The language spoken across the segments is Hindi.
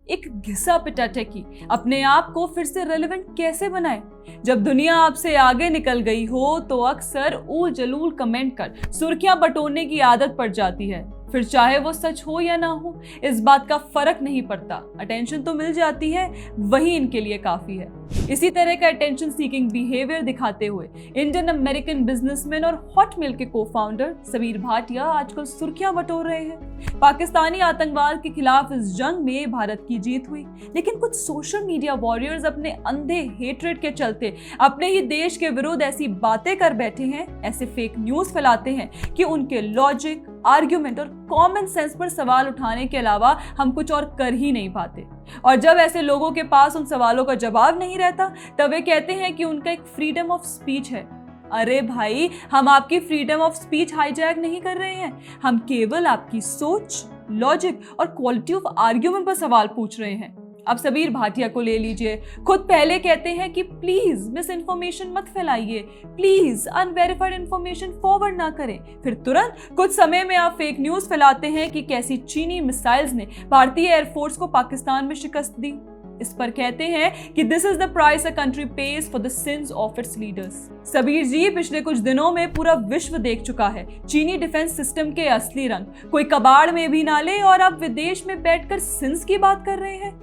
एक घिसा पिटा टेकी अपने आप को फिर से रेलेवेंट कैसे बनाए? जब दुनिया आपसे आगे निकल गई हो तो अक्सर ऊल जलूल कमेंट कर सुर्खियां बटोरने की आदत पड़ जाती है। फिर चाहे वो सच हो या ना हो, इस बात का फर्क नहीं पड़ता, अटेंशन तो मिल जाती है, वही इनके लिए काफी है। इसी तरह का अटेंशन सीकिंग बिहेवियर दिखाते हुए इंडियन अमेरिकन बिजनेसमैन और हॉटमेल के को-फाउंडर सबीर भाटिया आजकल सुर्खियां बटोर रहे हैं। पाकिस्तानी आतंकवाद के खिलाफ इस जंग में भारत की जीत हुई, लेकिन कुछ सोशल मीडिया वॉरियर्स अपने अंधे हेट्रेड के चलते अपने ही देश के विरुद्ध ऐसी बातें कर बैठे हैं, ऐसे फेक न्यूज फैलाते हैं कि उनके लॉजिक, आर्ग्यूमेंट और कॉमन सेंस पर सवाल उठाने के अलावा हम कुछ और कर ही नहीं पाते। और जब ऐसे लोगों के पास उन सवालों का जवाब नहीं रहता, तब वे कहते हैं कि उनका एक फ्रीडम ऑफ स्पीच है। अरे भाई, हम आपकी फ्रीडम ऑफ स्पीच हाईजैक नहीं कर रहे हैं, हम केवल आपकी सोच, लॉजिक और क्वालिटी ऑफ आर्ग्यूमेंट पर सवाल पूछ रहे हैं। अब सबीर भाटिया को ले लीजिए, खुद पहले कहते हैं कि प्लीज मिस इन्फॉर्मेशन मत फैलाइए, प्लीज अनवेरिफाइड इन्फॉर्मेशन फॉरवर्ड ना करें। फिर तुरंत कुछ समय में आप फेक न्यूज फैलाते हैं कि कैसी चीनी मिसाइल्स ने भारतीय एयरफोर्स को पाकिस्तान में शिकस्त दी। इस पर कहते हैं कि this is the price a country pays for the sins of its leaders. Sabir ji, पिछले कुछ दिनों में पूरा विश्व देख चुका है चीनी डिफेंस सिस्टम के असली रंग। कोई कबाड़ में भी ना ले और आप विदेश में बैठकर सिंस की बात कर रहे हैं।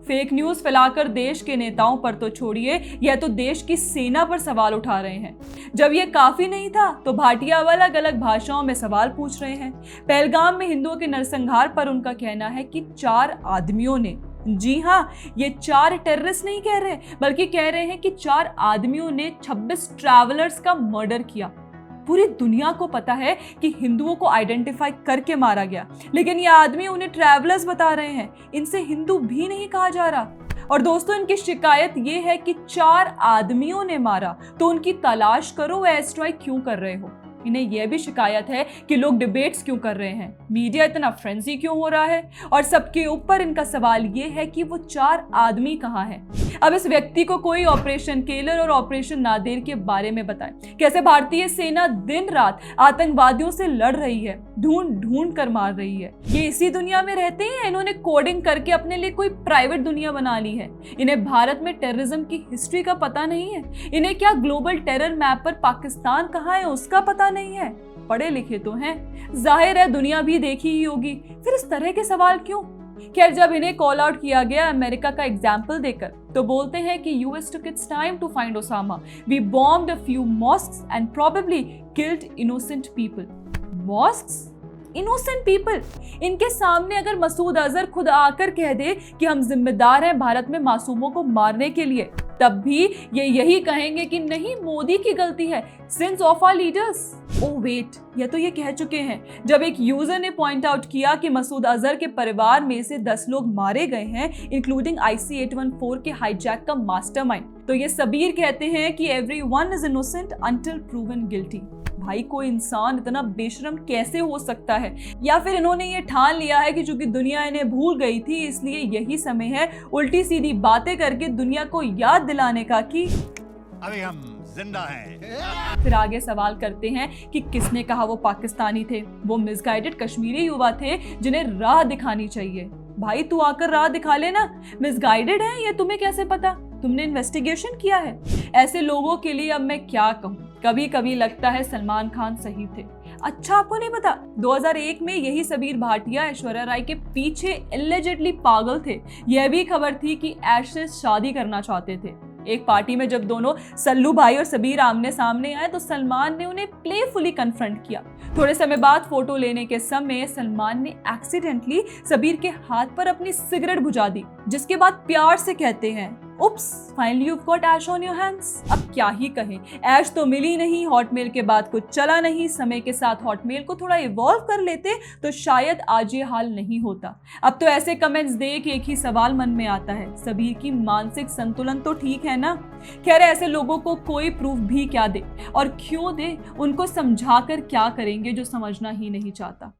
फेक न्यूज फैलाकर देश के नेताओं पर तो छोड़िए, यह तो देश की सेना पर सवाल उठा रहे हैं। जब यह काफी नहीं था तो भाटिया अलग अलग भाषाओं में सवाल पूछ रहे हैं। पहलगाम में हिंदुओं के नरसंहार पर उनका कहना है कि 4 आदमियों ने, जी हाँ, ये 4 टेररिस्ट नहीं कह रहे, बल्कि कह रहे हैं कि 4 आदमियों ने 26 ट्रैवलर्स का मर्डर किया। पूरी दुनिया को पता है कि हिंदुओं को आइडेंटिफाई करके मारा गया, लेकिन ये आदमी उन्हें ट्रैवलर्स बता रहे हैं, इनसे हिंदू भी नहीं कहा जा रहा। और दोस्तों, इनकी शिकायत ये है कि 4 आदमियों ने मारा तो उनकी तलाश करो, एयर स्ट्राइक क्यों कर रहे हो। इन्हें यह भी शिकायत है कि लोग डिबेट्स क्यों कर रहे हैं, मीडिया इतना फ्रेंजी क्यों हो रहा है, और सबके ऊपर इनका सवाल ये है कि वो 4 आदमी कहाँ हैं। अब इस व्यक्ति को कोई ऑपरेशन केलर और ऑपरेशन नादेर के बारे में बताएं, कैसे भारतीय सेना दिन रात आतंकवादियों से लड़ रही है, ढूंढ ढूंढ कर मार रही है। ये इसी दुनिया में रहते हैं, इन्होंने कोडिंग करके अपने लिए कोई प्राइवेट दुनिया बना ली है। इन्हें भारत में टेररिज्म की हिस्ट्री का पता नहीं है, इन्हें क्या ग्लोबल टेरर मैप पर पाकिस्तान कहाँ है उसका पता नहीं है। पढ़े लिखे तो हैं, जाहिर है दुनिया भी देखी ही होगी, फिर इस तरह के सवाल क्यों? खैर, जब इन्हें कॉल आउट किया गया अमेरिका का एग्जाम्पल देकर, तो बोलते हैं कि US took its time to find Osama. We bombed a few mosques and probably killed innocent people. Mosques? Innocent people. इनके सामने अगर मसूद अजहर खुद आकर कह दे कि हम जिम्मेदार हैं भारत में मासूमों को मारने के लिए, तब भी ये यही कहेंगे कि नहीं, मोदी की गलती है, sins of our leaders. Oh wait, ये तो ये कह चुके हैं जब एक यूजर ने पॉइंट आउट किया कि मसूद अजहर के परिवार में से 10 लोग मारे गए हैं, इंक्लूडिंग IC-814 के हाईजैक का मास्टरमाइंड, तो ये सबीर कहते हैं कि everyone is innocent until proven guilty. भाई, कोई इंसान इतना बेशरम कैसे हो सकता है? या फिर इन्होंने ये ठान लिया है कि चूंकि दुनिया इन्हें भूल गई थी, इसलिए यही समय है उल्टी सीधी बातें करके दुनिया को याद दिलाने का कि अभी हम जिंदा हैं। फिर आगे सवाल करते हैं कि किसने कहा वो पाकिस्तानी थे? वो मिसगाइडेड कश्मीरी युवा थे जिन्हें राह दिखानी चाहिए। भाई, तू आकर राह दिखा लेना, मिसगाइडेड है ये तुम्हें कैसे पता? तुमने इन्वेस्टिगेशन किया है? ऐसे लोगों के लिए अब मैं क्या कहूँ, कभी कभी लगता है सलमान खान सही थे। अच्छा, आपको नहीं पता, 2001 में यही सबीर भाटिया ऐश्वर्या राय के पीछे एलिजेडली पागल थे। यह भी खबर थी कि ऐश से शादी करना चाहते थे। एक पार्टी में जब दोनों सल्लू भाई और सबीर आमने सामने आए तो सलमान ने उन्हें प्लेफुली कन्फ्रंट किया। थोड़े समय बाद फोटो लेने के समय सलमान ने एक्सीडेंटली सबीर के हाथ पर अपनी सिगरेट बुझा दी, जिसके बाद प्यार से कहते हैं, oops, finally you got ash on your hands. अब क्या ही कहें, ऐश तो मिली नहीं, हॉटमेल के बाद कुछ चला नहीं। समय के साथ हॉटमेल को थोड़ा इवॉल्व कर लेते तो शायद आज ये हाल नहीं होता। अब तो ऐसे कमेंट्स देख एक ही सवाल मन में आता है, सबीर की मानसिक संतुलन तो ठीक है ना? खैर, ऐसे लोगों को कोई प्रूफ भी क्या दे और क्यों दे, उनको समझाकर क्या करेंगे जो समझना ही नहीं चाहता।